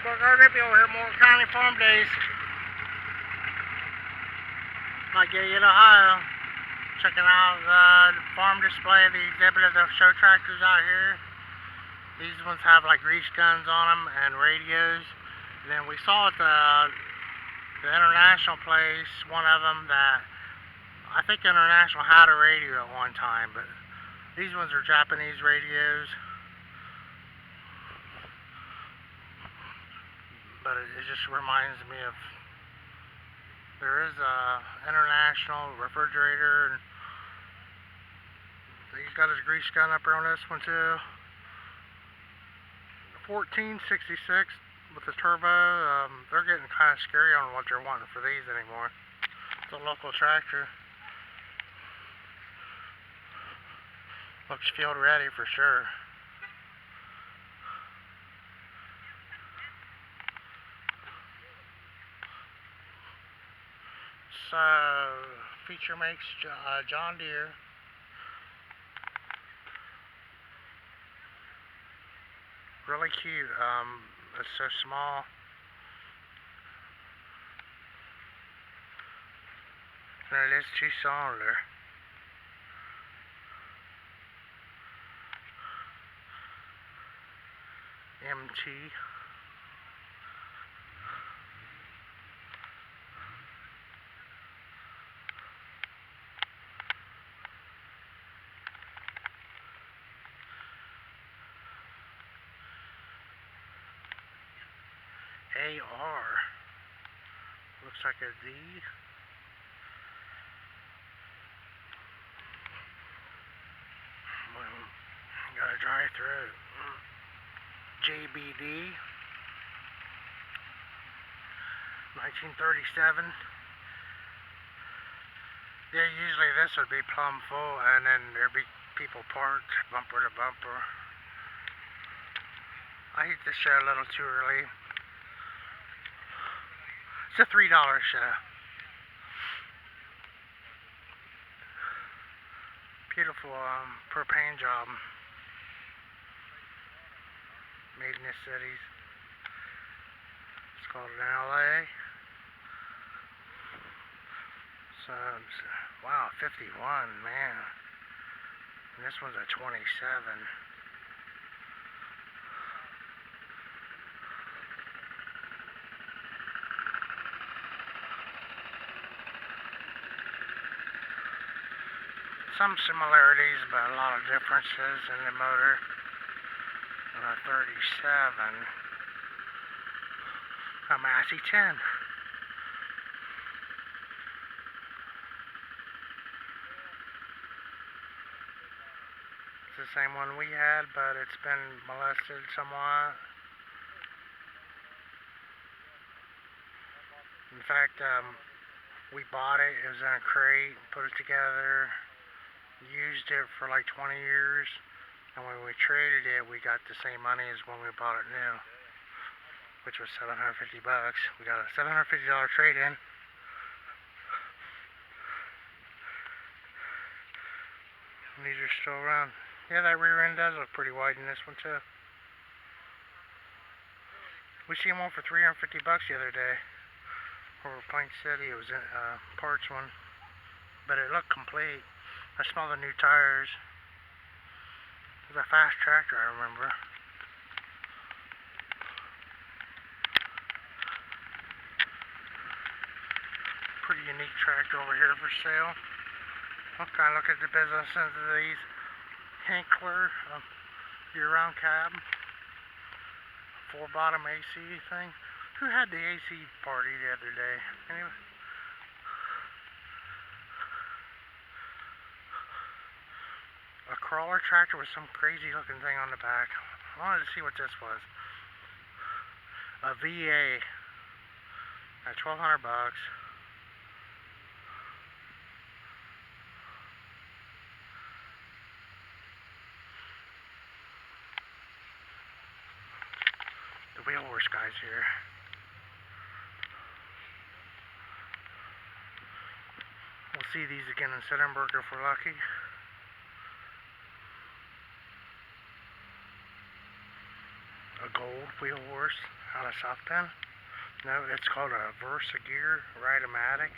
Rippy over here, Morrow County Farm Days. Like in Ohio. Checking out the farm display, the exhibit of the show tractors out here. These ones have like grease guns on them and radios. And then we saw at the International place, one of them that I think International had a radio at one time, but these ones are Japanese radios. But it just reminds me of, there is a International refrigerator, and he's got his grease gun up there on this one too. 1466 with the turbo. They're getting kind of scary on what they're wanting for these anymore. It's a local tractor. Looks field ready for sure. So, feature makes John Deere. Really cute. It's so small. And it is 2-cylinder. MT. AR. Looks like a D. Well, gotta drive through. JBD. 1937. Yeah, usually this would be plumb full, and then there'd be people parked bumper to bumper. I hate this show a little too early. It's a $3 show. Beautiful propane job. Made in the cities. It's called an LA. So, wow, 51, man. And this one's a 27. Some similarities, but a lot of differences in the motor. And a 37. A Massey 10. It's the same one we had, but it's been molested somewhat. In fact, we bought it. It was in a crate, put it together. Used it for like 20 years, and when we traded it, we got the same money as when we bought it new, which was $750. We got a $750 trade-in. And these are still around. Yeah, that rear end does look pretty wide in this one too. We seen one for $350 the other day over Pine City. It was a parts one, but it looked complete. I smell the new tires. It was a fast tractor, I remember. Pretty unique tractor over here for sale. I'll kind of look at the business ends of these. Hinkler, year-round cab. 4-bottom AC thing. Who had the AC party the other day? Anyway. A crawler tractor with some crazy looking thing on the back. I wanted to see what this was. A VA at $1,200. The wheel horse guy's here. We'll see these again in Sittenberg if we're lucky. A gold wheel horse out of South Bend. No, it's called a Versa Gear Ride-O-Matic.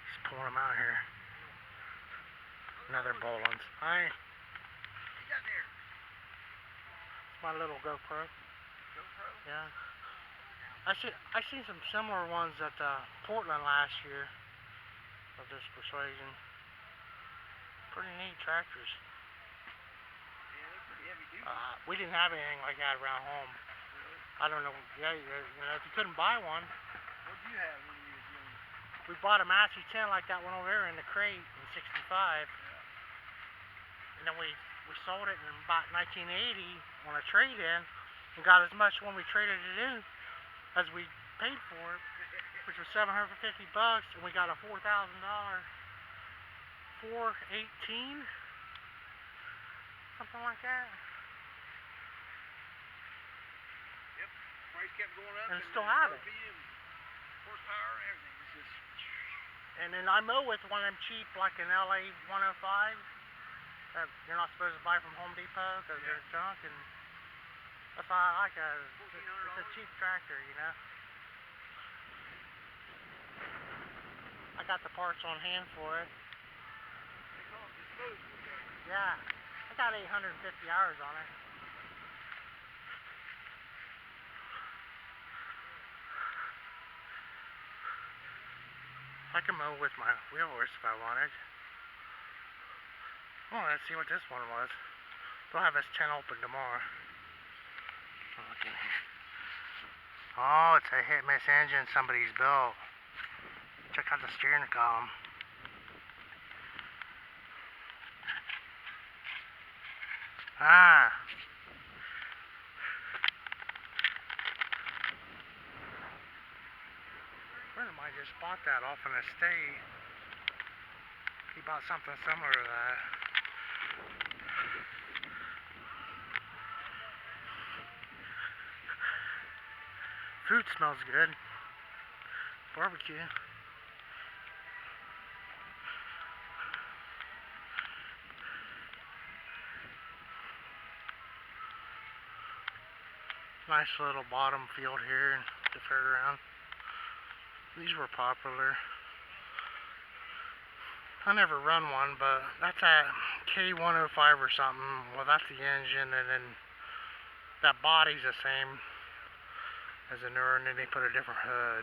Just pulling them out here. Another Bolins. Hi. You got there? It's my little GoPro. GoPro? Yeah. I seen some similar ones at Portland last year of this Persuasion. Pretty neat tractors. Yeah, they're pretty heavy duty. We didn't have anything like that around home. Really? I don't know. Yeah, you know, if you couldn't buy one. What'd you have when you was young? We bought a Massey 10 like that one over there in the crate in '65. Yeah. And then we sold it in about 1980 on a trade-in and got as much when we traded it in as we paid for it, which was $750, and we got a $4,000 418, something like that. Yep, price kept going up, and still have it. RPM, horsepower, and everything. It's just. And then I mow with one of them cheap, like an LA 105 that you're not supposed to buy from Home Depot because they're junk, and that's why I like it. It's a cheap tractor, you know. I got the parts on hand for it. They call it disposable tractor. Yeah, I got 850 hours on it. I can mow with my wheel horse if I wanted. Oh, let's see what this one was. They'll have this 10 open tomorrow. Look in here. Oh, it's a hit-miss engine somebody's built. Check out the steering column. Ah. A friend of mine just bought that off an estate. He bought something similar to that. Food smells good. Barbecue. Nice little bottom field here to ferret around. These were popular. I never run one, but that's a K105 or something. Well, that's the engine, and then that body's the same as a newer, and then they put a different hood,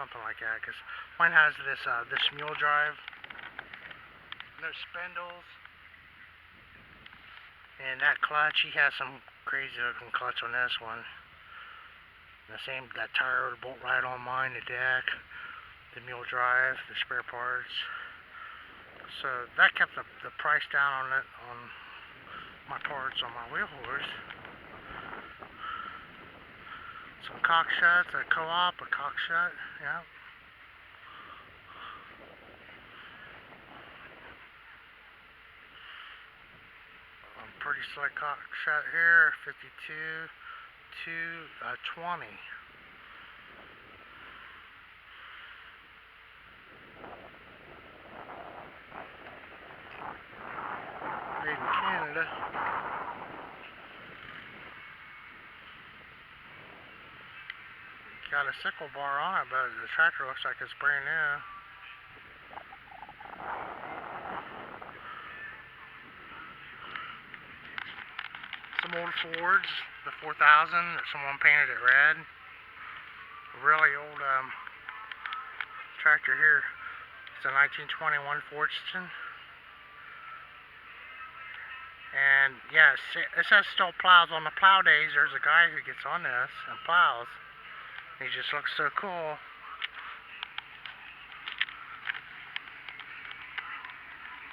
something like that. Cause mine has this this mule drive, no spindles, and that clutch. He has some crazy looking clutch on this one. The same, that tire would bolt right on mine. The deck, the mule drive, the spare parts. So that kept the price down on it, on my parts on my wheel horse. Some cock shuts, a co-op, a cock shut, yeah. Pretty slick cock shut here, 52 to 20. Made in Canada. Got a sickle bar on it, but the tractor looks like it's brand new. Some old Fords, the 4000, someone painted it red. A really old tractor here. It's a 1921 Fordston. And yeah, it says still plows. On the plow days, there's a guy who gets on this and plows. He just looks so cool.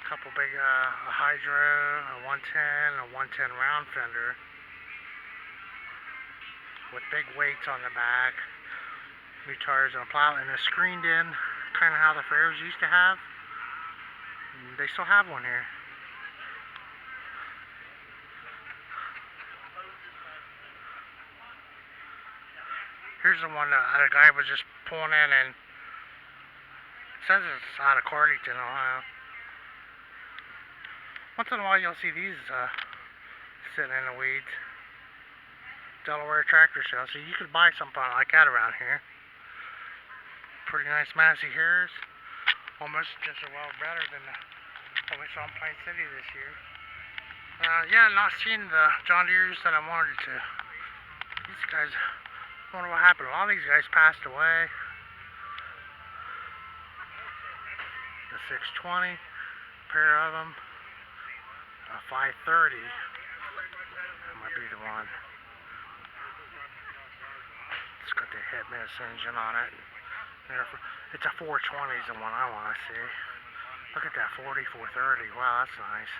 Couple big, a hydro, a 110, a 110 round fender with big weights on the back, new tires on a plow, and a screened in, kind of how the Ferros used to have. And they still have one here. Here's the one that a guy was just pulling in, and it says it's out of Carleton, Ohio. Once in a while you'll see these sitting in the weeds. Delaware tractor sale, so you could buy something like that around here. Pretty nice Massey hairs. Almost just well better than what we saw in Plain City this year. Yeah, not seeing the John Deeres that I wanted to. These guys, I wonder what happened. A lot of these guys passed away. The 620, pair of them. A 530. That might be the one. It's got the head miss engine on it. It's a 420 is the one I want to see. Look at that 40, 430. Wow, that's nice.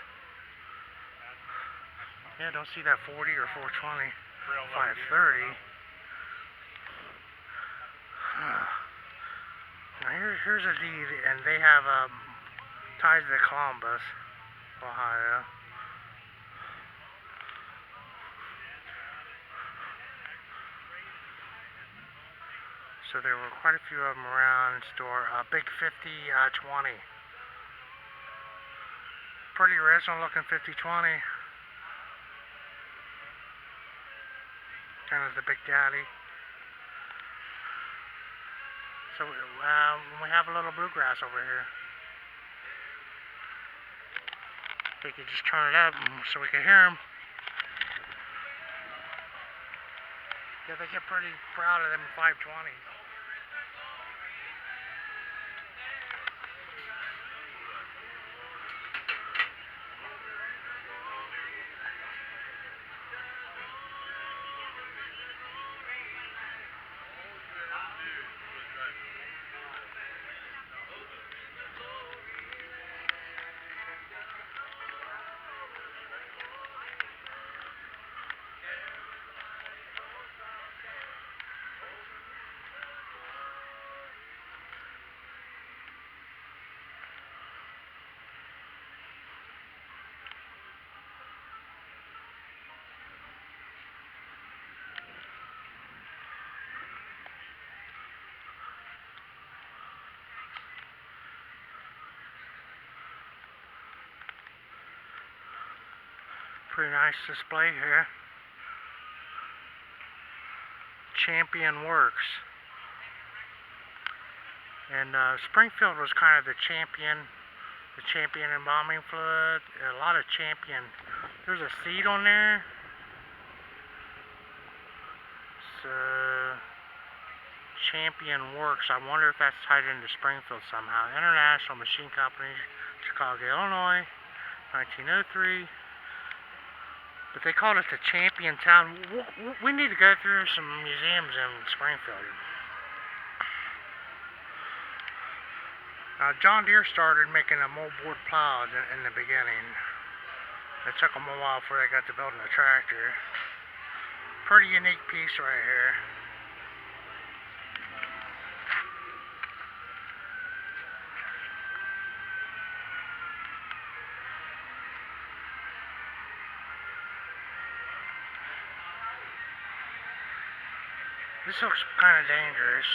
Yeah, don't see that 40 or 420. 530. Now here's a deed, and they have ties to Columbus, Ohio. So there were quite a few of them around in store. Big 50 20. Pretty original looking 50 20. Kind of the Big Daddy. So we have a little bluegrass over here. We could just turn it up so we can hear them. Yeah, they get pretty proud of them 520s. Pretty nice display here. Champion Works. And Springfield was kind of the champion embalming fluid. A lot of champion. There's a seed on there. So Champion Works. I wonder if that's tied into Springfield somehow. International Machine Company, Chicago, Illinois, 1903. But they called it the Champion Town. We need to go through some museums in Springfield. John Deere started making a moldboard plow in the beginning. It took them a while before they got to building a tractor. Pretty unique piece right here. This looks kind of dangerous.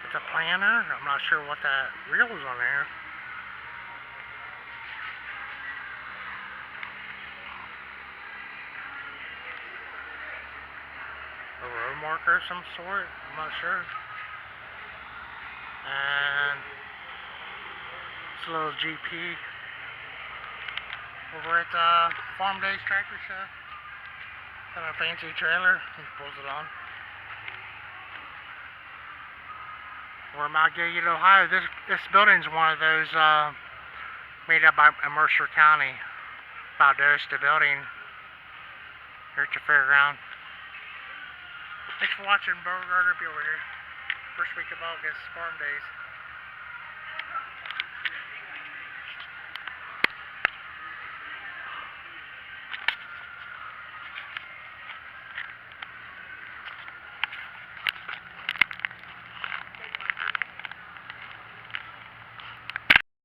It's a planter. I'm not sure what that reel is on there. A road marker of some sort. I'm not sure. And it's a little GP over at Farm Days Tractor Show. Got a fancy trailer. He pulls it on. We're in Mount Gilead, Ohio. This building's one of those made up by Mercer County. Valdosta building here at the fairground. Thanks for watching. Beauregard will be over here. First week of August, Farm Days.